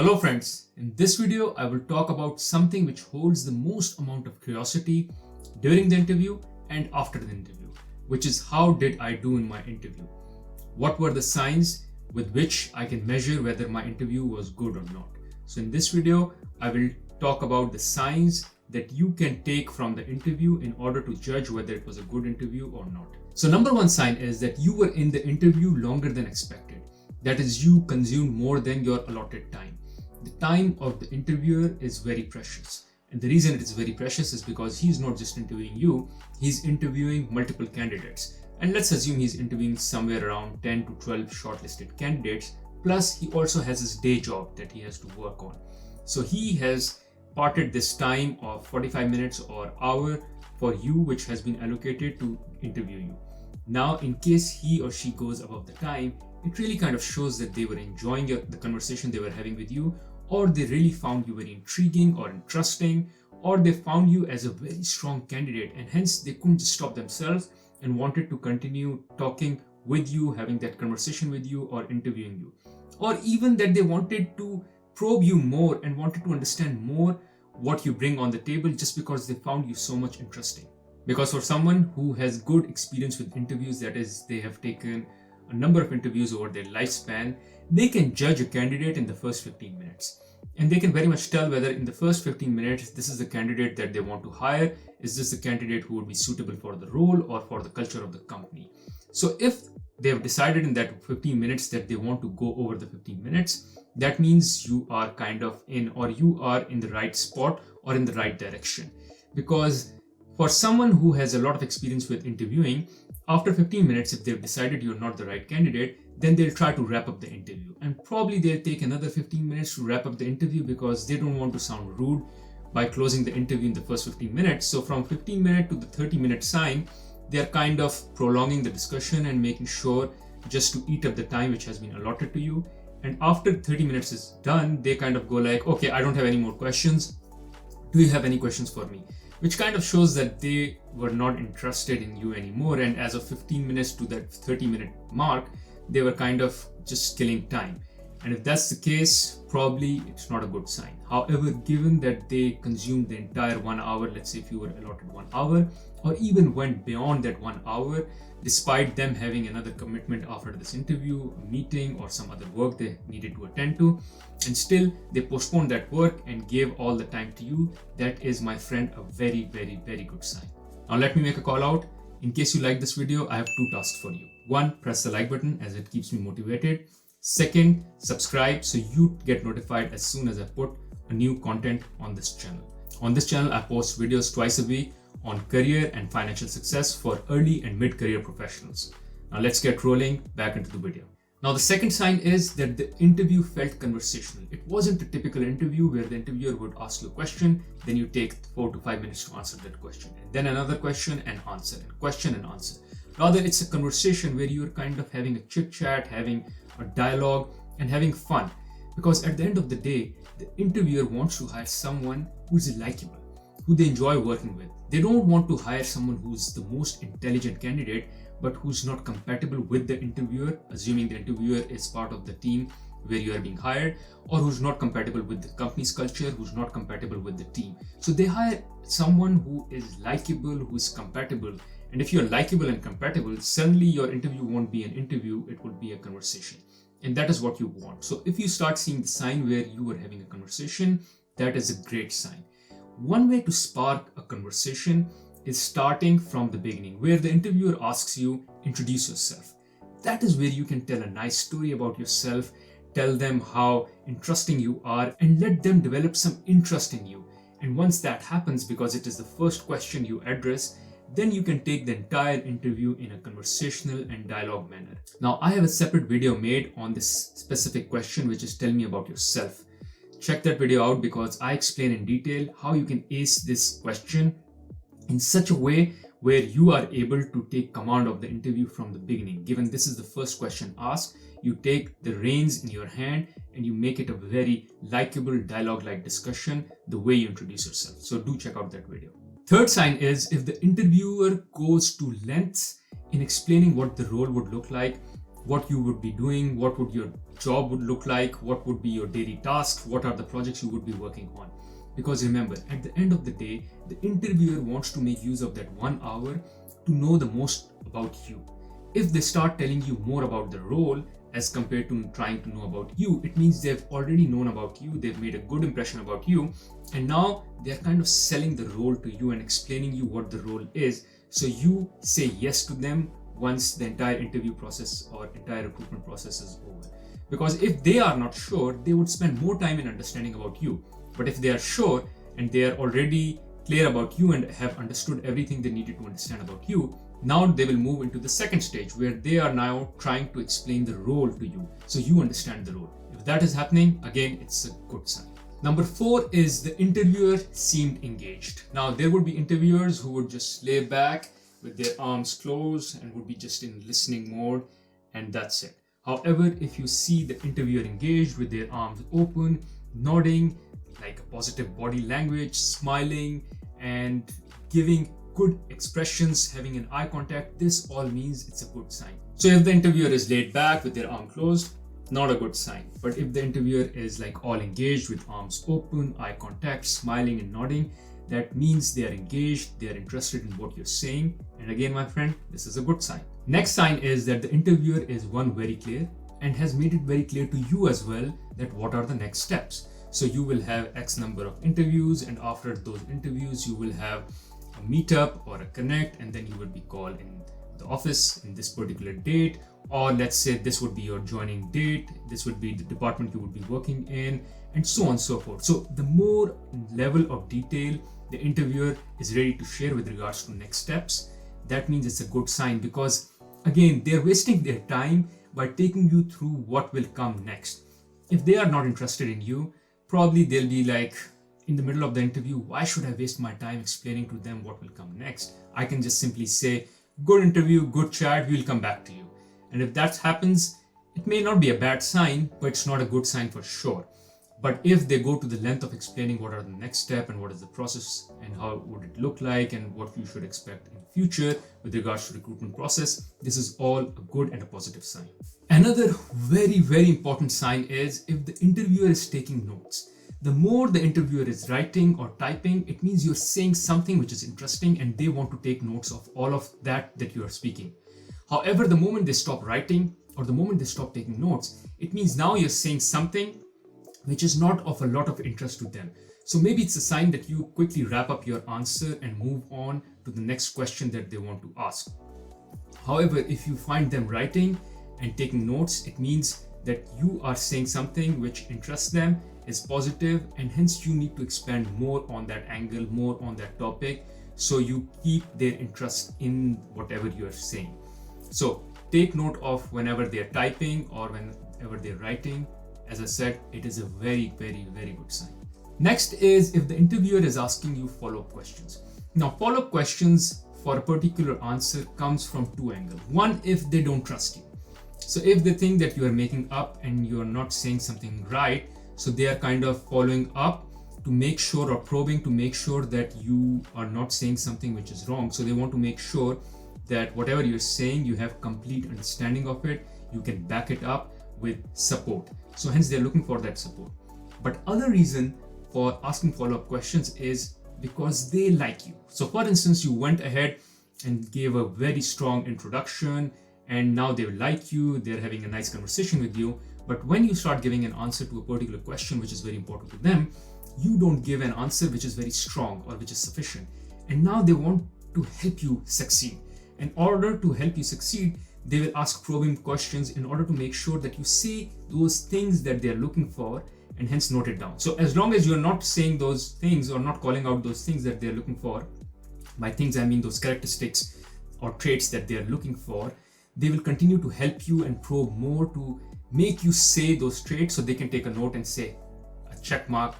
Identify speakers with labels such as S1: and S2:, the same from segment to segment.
S1: Hello friends, in this video I will talk about something which holds the most amount of curiosity during the interview and after the interview, which is how did I do in my interview? What were the signs with which I can measure whether my interview was good or not? So in this video I will talk about the signs that you can take from the interview in order to judge whether it was a good interview or not. So number one sign is that you were in the interview longer than expected. That is, you consumed more than your allotted time. The time of the interviewer is very precious. And the reason it is very precious is because he's not just interviewing you, he's interviewing multiple candidates. And let's assume he's interviewing somewhere around 10 to 12 shortlisted candidates. Plus, he also has his day job that he has to work on. So he has parted this time of 45 minutes or hour for you, which has been allocated to interview you. Now, in case he or she goes above the time, it really kind of shows that they were enjoying the conversation they were having with you, or they really found you very intriguing or interesting, or they found you as a very strong candidate and hence they couldn't just stop themselves and wanted to continue talking with you, having that conversation with you or interviewing you. Or even that they wanted to probe you more and wanted to understand more what you bring on the table just because they found you so much interesting. Because for someone who has good experience with interviews, that is, they have taken a number of interviews over their lifespan, they can judge a candidate in the first 15 minutes. And they can very much tell whether in the first 15 minutes, this is the candidate that they want to hire. Is this the candidate who would be suitable for the role or for the culture of the company? So if they have decided in that 15 minutes that they want to go over the 15 minutes, that means you are kind of in, or you are in the right spot or in the right direction. Because for someone who has a lot of experience with interviewing, after 15 minutes, if they've decided you're not the right candidate, then they'll try to wrap up the interview. And probably they'll take another 15 minutes to wrap up the interview because they don't want to sound rude by closing the interview in the first 15 minutes. So from 15 minute to the 30-minute sign, they're kind of prolonging the discussion and making sure just to eat up the time which has been allotted to you. And after 30 minutes is done, they kind of go like, okay, I don't have any more questions. Do you have any questions for me? Which kind of shows that they were not interested in you anymore. And as of 15 minutes to that 30-minute mark, they were kind of just killing time. And if that's the case, probably it's not a good sign. However, given that they consumed the entire 1 hour, let's say if you were allotted 1 hour, or even went beyond that 1 hour, despite them having another commitment after this interview, a meeting, or some other work they needed to attend to, and still they postponed that work and gave all the time to you, that is, my friend, a very, very, very good sign. Now let me make a call out. In case you like this video, I have two tasks for you. One, press the like button as it keeps me motivated. Second, subscribe so you get notified as soon as I put a new content on this channel. On this channel, I post videos twice a week on career and financial success for early and mid-career professionals. Now let's get rolling back into the video. Now the second sign is that the interview felt conversational. It wasn't a typical interview where the interviewer would ask you a question, then you take 4 to 5 minutes to answer that question, and then another question and answer, and question and answer. Rather, it's a conversation where you're kind of having a chit chat, having a dialogue, and having fun. Because at the end of the day, the interviewer wants to hire someone who's likable, who they enjoy working with. They don't want to hire someone who's the most intelligent candidate, but who's not compatible with the interviewer, assuming the interviewer is part of the team where you are being hired, or who's not compatible with the company's culture, who's not compatible with the team. So they hire someone who is likable, who is compatible. And if you're likable and compatible, suddenly your interview won't be an interview, it would be a conversation. And that is what you want. So if you start seeing the sign where you are having a conversation, that is a great sign. One way to spark a conversation is starting from the beginning, where the interviewer asks you, introduce yourself. That is where you can tell a nice story about yourself, tell them how interesting you are, and let them develop some interest in you. And once that happens, because it is the first question you address, then you can take the entire interview in a conversational and dialogue manner. Now, I have a separate video made on this specific question, which is tell me about yourself. Check that video out because I explain in detail how you can ace this question in such a way where you are able to take command of the interview from the beginning. Given this is the first question asked, you take the reins in your hand and you make it a very likable dialogue-like discussion the way you introduce yourself. So do check out that video. Third sign is if the interviewer goes to lengths in explaining what the role would look like, what you would be doing, what would your job would look like, what would be your daily tasks, what are the projects you would be working on. Because remember, at the end of the day, the interviewer wants to make use of that 1 hour to know the most about you. If they start telling you more about the role as compared to trying to know about you, it means they've already known about you, they've made a good impression about you, and now they're kind of selling the role to you and explaining you what the role is. So you say yes to them once the entire interview process or entire recruitment process is over. Because if they are not sure, they would spend more time in understanding about you. But if they are sure and they are already clear about you and have understood everything they needed to understand about you, now they will move into the second stage where they are now trying to explain the role to you, so you understand the role. If that is happening, again, it's a good sign. Number 4 is the interviewer seemed engaged. Now, there would be interviewers who would just lay back with their arms closed and would be just in listening mode, and that's it. However, if you see the interviewer engaged with their arms open, nodding, like a positive body language, smiling, and giving good expressions, having an eye contact, this all means it's a good sign. So if the interviewer is laid back with their arm closed, not a good sign. But if the interviewer is like all engaged with arms open, eye contact, smiling and nodding, that means they are engaged, they are interested in what you're saying. And again, my friend, this is a good sign. Next sign is that the interviewer is very clear and has made it very clear to you as well that what are the next steps. So you will have X number of interviews, and after those interviews, you will have a meetup or a connect, and then you will be called in the office in this particular date, or let's say this would be your joining date, this would be the department you would be working in, and so on and so forth. So the more level of detail the interviewer is ready to share with regards to next steps, that means it's a good sign, because again, they're wasting their time by taking you through what will come next. If they are not interested in you, probably they'll be like, in the middle of the interview, why should I waste my time explaining to them what will come next? I can just simply say, good interview, good chat, we'll come back to you. And if that happens, it may not be a bad sign, but it's not a good sign for sure. But if they go to the length of explaining what are the next step and what is the process and how would it look like and what you should expect in future with regards to recruitment process, this is all a good and a positive sign. Another very important sign is if the interviewer is taking notes. The more the interviewer is writing or typing, it means you're saying something which is interesting and they want to take notes of all of that you are speaking. However, the moment they stop writing or the moment they stop taking notes, it means now you're saying something which is not of a lot of interest to them. So maybe it's a sign that you quickly wrap up your answer and move on to the next question that they want to ask. However, if you find them writing and taking notes, it means that you are saying something which interests them, is positive, and hence you need to expand more on that angle, more on that topic, so you keep their interest in whatever you are saying. So take note of whenever they are typing or whenever they're writing. As I said, it is a very good sign. Next is if the interviewer is asking you follow-up questions. Now, follow-up questions for a particular answer comes from two angles. One, if they don't trust you. So if they think that you are making up and you are not saying something right, so they are kind of following up to make sure or probing to make sure that you are not saying something which is wrong. So they want to make sure that whatever you're saying, you have complete understanding of it. You can back it up with support. So hence they're looking for that support. But other reason for asking follow-up questions is because they like you. So for instance, you went ahead and gave a very strong introduction and now they like you, they're having a nice conversation with you. But when you start giving an answer to a particular question which is very important to them, you don't give an answer which is very strong or which is sufficient. And now they want to help you succeed. In order to help you succeed, they will ask probing questions in order to make sure that you say those things that they're looking for and hence note it down. So as long as you're not saying those things or not calling out those things that they're looking for, by things I mean those characteristics or traits that they're looking for, they will continue to help you and probe more to make you say those traits so they can take a note and say a check mark,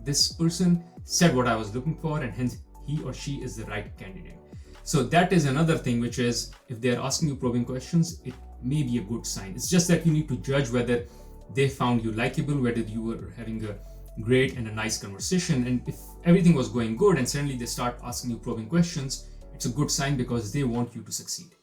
S1: this person said what I was looking for and hence he or she is the right candidate. So that is another thing, which is if they're asking you probing questions, it may be a good sign. It's just that you need to judge whether they found you likable, whether you were having a great and a nice conversation. And if everything was going good and suddenly they start asking you probing questions, it's a good sign because they want you to succeed.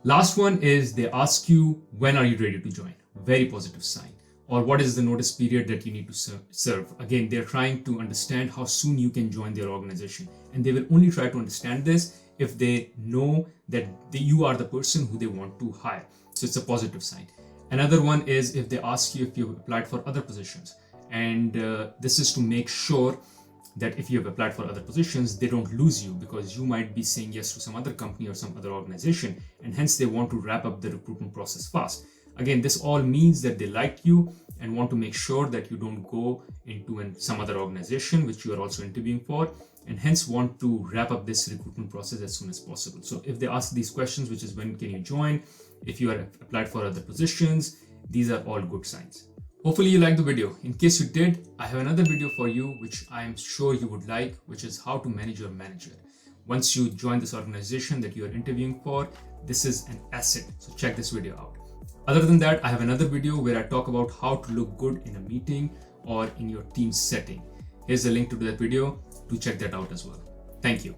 S1: Last one is they ask you, when are you ready to join? Very positive sign. Or what is the notice period that you need to serve? Again, they're trying to understand how soon you can join their organization. And they will only try to understand this if they know that you are the person who they want to hire. So it's a positive sign. Another one is if they ask you if you've applied for other positions. And this is to make sure that if you have applied for other positions, they don't lose you, because you might be saying yes to some other company or some other organization, and hence they want to wrap up the recruitment process fast. Again, this all means that they like you and want to make sure that you don't go into some other organization which you are also interviewing for, and hence want to wrap up this recruitment process as soon as possible. So if they ask these questions, which is when can you join, if you are applied for other positions, these are all good signs. Hopefully you liked the video. In case you did, I have another video for you which I am sure you would like, which is how to manage your manager. Once you join this organization that you are interviewing for, this is an asset. So check this video out. Other than that, I have another video where I talk about how to look good in a meeting or in your team setting. Here's a link to that video to check that out as well. Thank you.